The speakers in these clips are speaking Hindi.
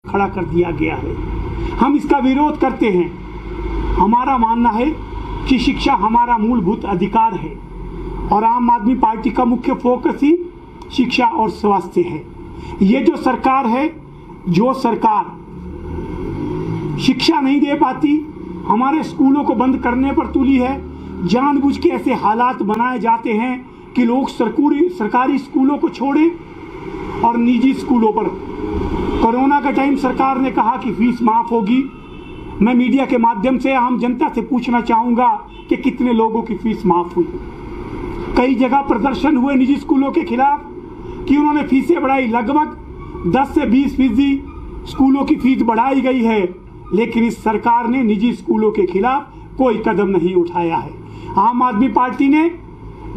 खड़ा कर दिया गया है। हम इसका विरोध करते हैं। हमारा मानना है कि शिक्षा हमारा मूलभूत अधिकार है और आम आदमी पार्टी का मुख्य फोकस ही शिक्षा और स्वास्थ्य है। ये जो सरकार है, जो सरकार शिक्षा नहीं दे पाती, हमारे स्कूलों को बंद करने पर तुली है, जानबूझ के ऐसे हालात बनाए जाते हैं कि लोग सरकारी स्कूलों को छोड़ें और निजी स्कूलों पर। कोरोना का टाइम सरकार ने कहा कि फीस माफ होगी। मैं मीडिया के माध्यम से आम जनता से पूछना चाहूँगा कि कितने लोगों की फीस माफ हुई। कई जगह प्रदर्शन हुए निजी स्कूलों के खिलाफ कि उन्होंने फीसें बढ़ाई। लगभग 10 से 20% स्कूलों की फीस बढ़ाई गई है, लेकिन इस सरकार ने निजी स्कूलों के खिलाफ कोई कदम नहीं उठाया है। आम आदमी पार्टी ने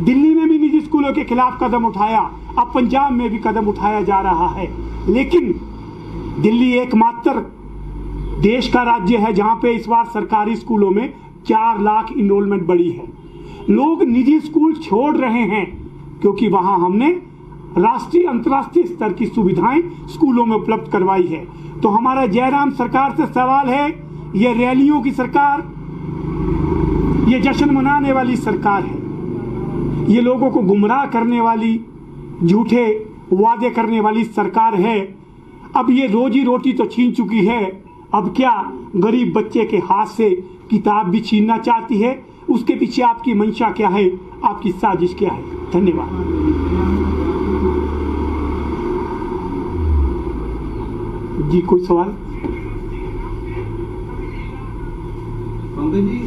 दिल्ली में भी निजी स्कूलों के खिलाफ कदम उठाया, अब पंजाब में भी कदम उठाया जा रहा है। लेकिन दिल्ली एकमात्र देश का राज्य है जहां पे इस बार सरकारी स्कूलों में 4 लाख इनरोलमेंट बढ़ी है। लोग निजी स्कूल छोड़ रहे हैं क्योंकि वहां हमने राष्ट्रीय अंतर्राष्ट्रीय स्तर की सुविधाएं स्कूलों में उपलब्ध करवाई है। तो हमारा जयराम सरकार से सवाल है, ये रैलियों की सरकार, ये जश्न मनाने वाली सरकार है, ये लोगों को गुमराह करने वाली, झूठे वादे करने वाली सरकार है। अब ये रोजी रोटी तो छीन चुकी है, अब क्या गरीब बच्चे के हाथ से किताब भी छीनना चाहती है। उसके पीछे आपकी मंशा क्या है, आपकी साजिश क्या है? धन्यवाद। जी कोई सवाल? पंकज जी,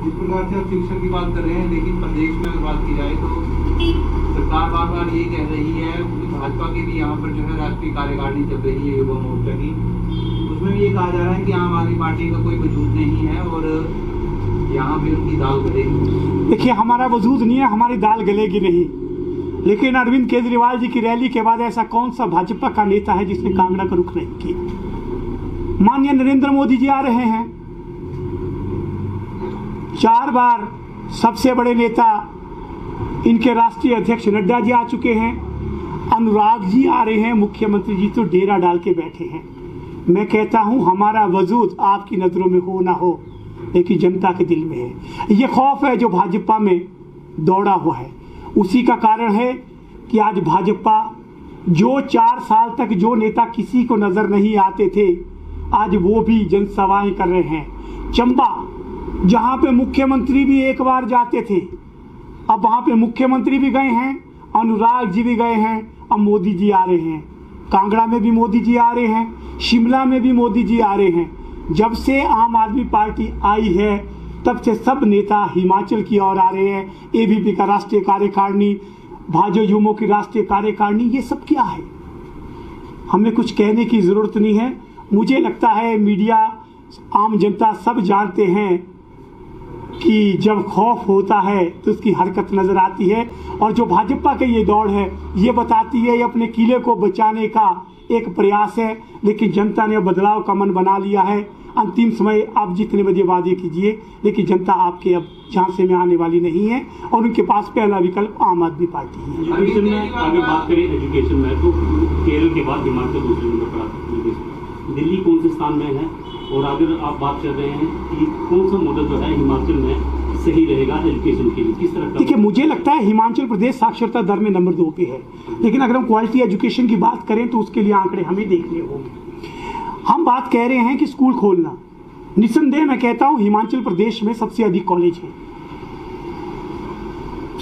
जिस प्रकार से आप शिक्षा की बात कर रहे हैं, लेकिन प्रदेश में अगर बात की जाए तो सरकार बार बार ये कह रही है, भाजपा की भी यहाँ पर जो है राष्ट्रीय कार्यकारिणी चल रही है युवा मोर्चा की, उसमें भी ये कहा जा रहा है कि आम आदमी पार्टी का कोई वजूद नहीं है और यहाँ पे उनकी दाल गलेगी। देखिए, हमारा वजूद नहीं है, हमारी दाल गलेगी नहीं। लेकिन अरविंद केजरीवाल जी की रैली के बाद ऐसा कौन सा भाजपा का नेता है जिसने कांगड़ा का रुख नहीं किया? माननीय नरेंद्र मोदी जी आ रहे हैं, 4 बार सबसे बड़े नेता इनके राष्ट्रीय अध्यक्ष नड्डा जी आ चुके हैं, अनुराग जी आ रहे हैं, मुख्यमंत्री जी तो डेरा डाल के बैठे हैं। मैं कहता हूं, हमारा वजूद आपकी नजरों में हो ना हो, लेकिन जनता के दिल में है। ये खौफ है जो भाजपा में दौड़ा हुआ है। उसी का कारण है कि आज भाजपा, जो 4 साल तक जो नेता किसी को नजर नहीं आते थे, आज वो भी जनसभाएं कर रहे हैं। चंबा, जहां पे मुख्यमंत्री भी एक बार जाते थे, अब वहां पे मुख्यमंत्री भी गए हैं, अनुराग जी भी गए हैं, अब मोदी जी आ रहे हैं। कांगड़ा में भी मोदी जी आ रहे हैं, शिमला में भी मोदी जी आ रहे हैं। जब से आम आदमी पार्टी आई है, तब से सब नेता हिमाचल की ओर आ रहे हैं। एबीपी का राष्ट्रीय कार्यकारिणी, भाजपा युमो की राष्ट्रीय कार्यकारिणी, ये सब क्या है? हमें कुछ कहने की जरूरत नहीं है। मुझे लगता है मीडिया, आम जनता सब जानते हैं कि जब खौफ होता है तो उसकी हरकत नजर आती है। और जो भाजपा का ये दौड़ है, ये बताती है ये अपने किले को बचाने का एक प्रयास है, लेकिन जनता ने बदलाव का मन बना लिया है। अंतिम समय आप जितने बजे वादे कीजिए, लेकिन जनता आपके अब झांसे में आने वाली नहीं है और उनके पास पहला विकल्प आम आदमी पार्टी है। एजुकेशन में अगर बात करें, एजुकेशन में तो केरल के बाद हिमाचल दूसरे नंबर पर आता है। दिल्ली कौन से स्थान में है? और अगर आप बात कर रहे हैं कि कौन सा मॉडल जो है हिमाचल में सही रहेगा एजुकेशन के लिए, किस तरह का? देखिए, मुझे लगता है हिमाचल प्रदेश साक्षरता दर में नंबर 2 पे है, लेकिन अगर हम क्वालिटी एजुकेशन की बात करें तो उसके लिए आंकड़े हमें देखने होंगे। हम बात कह रहे हैं कि स्कूल खोलना, निस्संदेह मैं कहता हूं हिमाचल प्रदेश में सबसे अधिक कॉलेज है,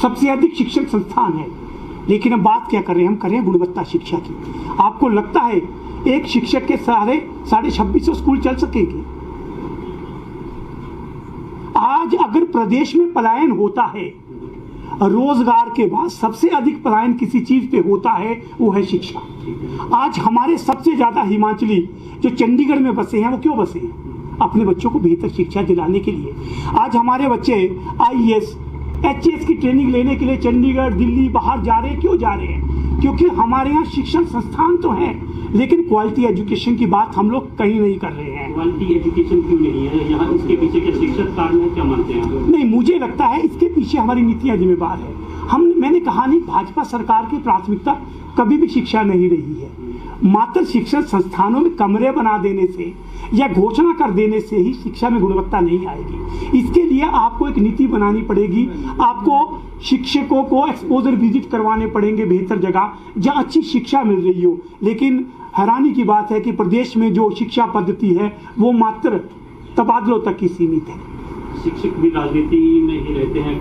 सबसे अधिक शिक्षण संस्थान है। लेकिन हम बात क्या कर रहे हैं? हम कर रहे हैं गुणवत्ता शिक्षा की। आपको लगता है एक शिक्षक के 2650 स्कूल चल सकेंगे? आज अगर प्रदेश में पलायन होता है, रोजगार के बाद सबसे अधिक पलायन किसी चीज पे होता है, वो है शिक्षा। आज हमारे सबसे ज्यादा हिमाचली जो चंडीगढ़ में बसे हैं, वो क्यों बसे हैं? अपने बच्चों को बेहतर शिक्षा दिलाने के लिए। आज हमारे बच्चे IAS, HAS की ट्रेनिंग लेने के लिए चंडीगढ़, दिल्ली, बाहर जा रहे हैं। क्यों जा रहे हैं? क्योंकि हमारे यहाँ शिक्षण संस्थान तो है, लेकिन क्वालिटी एजुकेशन की बात हम लोग कहीं नहीं कर रहे हैं। क्वालिटी एजुकेशन क्यों नहीं है यहाँ? इसके पीछे क्या शिक्षक कारण है, क्या मानते हैं? नहीं, मुझे लगता है इसके पीछे हमारी नीतियाँ जिम्मेदार है। मैंने कहा नहीं, भाजपा सरकार की प्राथमिकता कभी भी शिक्षा नहीं रही है। मात्र शिक्षण संस्थानों में कमरे बना देने से या घोषणा कर देने से ही शिक्षा में गुणवत्ता नहीं आएगी। इसके लिए आपको एक नीति बनानी पड़ेगी, आपको शिक्षकों को एक्सपोजर विजिट करवाने पड़ेंगे बेहतर जगह जहाँ अच्छी शिक्षा मिल रही हो। लेकिन हैरानी की बात है कि प्रदेश में जो शिक्षा पद्धति है वो मात्र तबादलों तक ही सीमित है। शिक्षक भी राजनीति में ही रहते हैं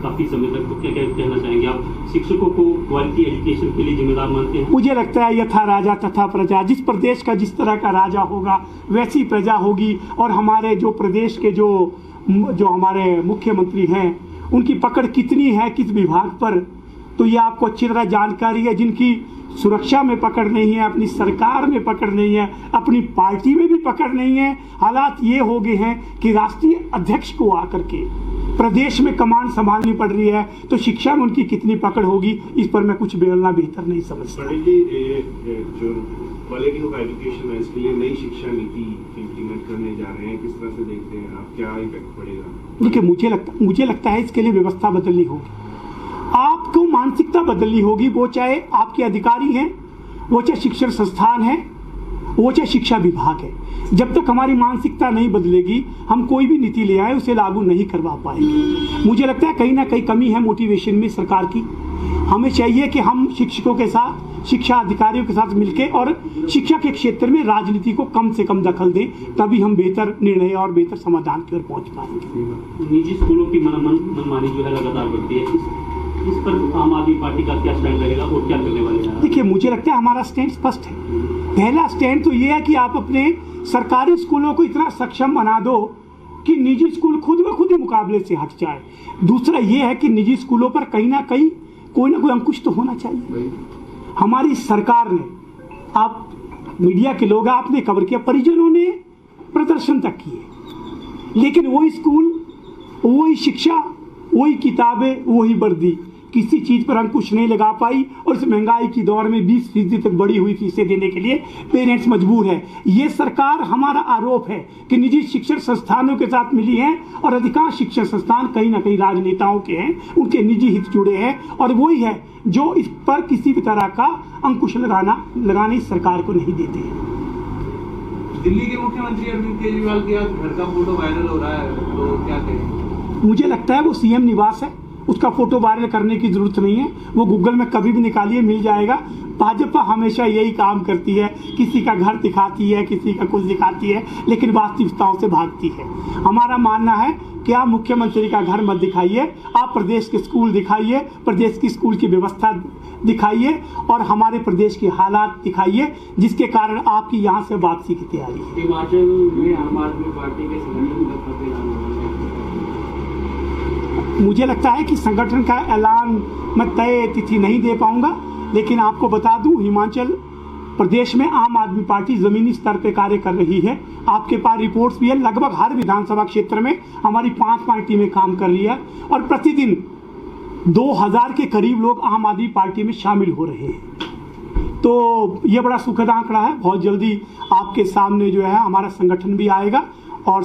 काफी समय तक, तो क्या कहना चाहेंगे आप? शिक्षकों को क्वालिटी एजुकेशन के लिए जिम्मेदार मानते हैं? मुझे लगता है यथा राजा तथा प्रजा, जिस प्रदेश का जिस तरह का राजा होगा वैसी प्रजा होगी। और हमारे जो प्रदेश के जो हमारे मुख्यमंत्री हैं उनकी पकड़ कितनी है किस विभाग पर, तो ये आपको अच्छी तरह जानकारी है। जिनकी सुरक्षा में पकड़ नहीं है, अपनी सरकार में पकड़ नहीं है, अपनी पार्टी में भी पकड़ नहीं है। हालात ये हो गए हैं कि राष्ट्रीय अध्यक्ष को आकर के प्रदेश में कमान संभालनी पड़ रही है, तो शिक्षा में उनकी कितनी पकड़ होगी इस पर मैं कुछ बोलना बेहतर नहीं समझता। जो क्वालिटी ऑफ एजुकेशन है इसके लिए नई शिक्षा नीति इम्प्लीमेंट करने जा रहे हैं, किस तरह से देखते हैं आप, क्या इम्पैक्ट पड़ेगा? देखिए मुझे लगता है इसके लिए व्यवस्था बदलनी होगी, आपको मानसिकता बदलनी होगी। वो चाहे आपके अधिकारी हैं, वो चाहे शिक्षण संस्थान है, वो चाहे शिक्षा विभाग है। जब तक हमारी मानसिकता नहीं बदलेगी हम कोई भी नीति ले आए उसे लागू नहीं करवा पाएंगे। मुझे लगता है कहीं ना कहीं कमी है मोटिवेशन में सरकार की। हमें चाहिए कि हम शिक्षकों के साथ, शिक्षा अधिकारियों के साथ मिलकर और शिक्षा के क्षेत्र में राजनीति को कम से कम दखल दें, तभी हम बेहतर निर्णय और बेहतर समाधान की ओर पहुंच पाएंगे। निजी स्कूलों की मनमानी जो है लगातार बढ़ती है, इस पर आम आदमी पार्टी का क्या स्टैंड रहेगा और क्या करने वाले हैं? देखिए मुझे लगता है हमारा स्टैंड स्पष्ट है। पहला स्टैंड तो ये है कि आप अपने सरकारी स्कूलों को इतना सक्षम बना दो कि निजी स्कूल खुद ब खुद ही मुकाबले से हट जाए। दूसरा ये है कि निजी स्कूलों पर कहीं ना कहीं कोई ना कोई अंकुश तो होना चाहिए। हमारी सरकार ने, आप मीडिया के लोग आपने खबर किया, परिजनों ने प्रदर्शन तक किए, लेकिन वही स्कूल, वही शिक्षा, वही किताबें, वही वर्दी, किसी चीज पर अंकुश नहीं लगा पाई। और इस महंगाई की दौर में 20% तक बढ़ी हुई फीसें देने के लिए पेरेंट्स मजबूर है। ये सरकार, हमारा आरोप है कि निजी शिक्षण संस्थानों के साथ मिली है और अधिकांश शिक्षण संस्थान कहीं ना कहीं राजनेताओं के हैं, उनके निजी हित जुड़े हैं और वही है जो इस पर किसी भी तरह का अंकुश लगाने इस सरकार को नहीं देते हैं। दिल्ली के मुख्यमंत्री अरविंद केजरीवाल के आज घर का फोटो वायरल हो रहा है, तो क्या कहें? मुझे लगता है वो सीएम निवास है, उसका फोटो वायरल करने की जरूरत नहीं है। वो गूगल में कभी भी निकालिए, मिल जाएगा। भाजपा हमेशा यही काम करती है, किसी का घर दिखाती है, किसी का कुछ दिखाती है, लेकिन वास्तविकताओं से भागती है। हमारा मानना है कि आप मुख्यमंत्री का घर मत दिखाइए, आप प्रदेश के स्कूल दिखाइए, प्रदेश की स्कूल की व्यवस्था दिखाइए और हमारे प्रदेश के हालात दिखाइए, जिसके कारण आपकी यहाँ से वापसी की तैयारी है। हिमाचल में आम आदमी पार्टी के संगठन मुझे लगता है कि संगठन का ऐलान मैं तय तिथि नहीं दे पाऊंगा, लेकिन आपको बता दूं हिमाचल प्रदेश में आम आदमी पार्टी जमीनी स्तर पे कार्य कर रही है। आपके पास रिपोर्ट्स भी है, लगभग हर विधानसभा क्षेत्र में हमारी 5 टीमें काम कर रही है और प्रतिदिन 2000 के करीब लोग आम आदमी पार्टी में शामिल हो रहे हैं। तो ये बड़ा सुखद आंकड़ा है। बहुत जल्दी आपके सामने जो है हमारा संगठन भी आएगा, और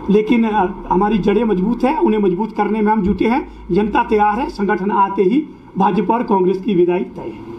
लेकिन हमारी जड़ें मजबूत है, उन्हें मजबूत करने में हम जुटे हैं। जनता तैयार है, संगठन आते ही भाजपा और कांग्रेस की विदाई तय है।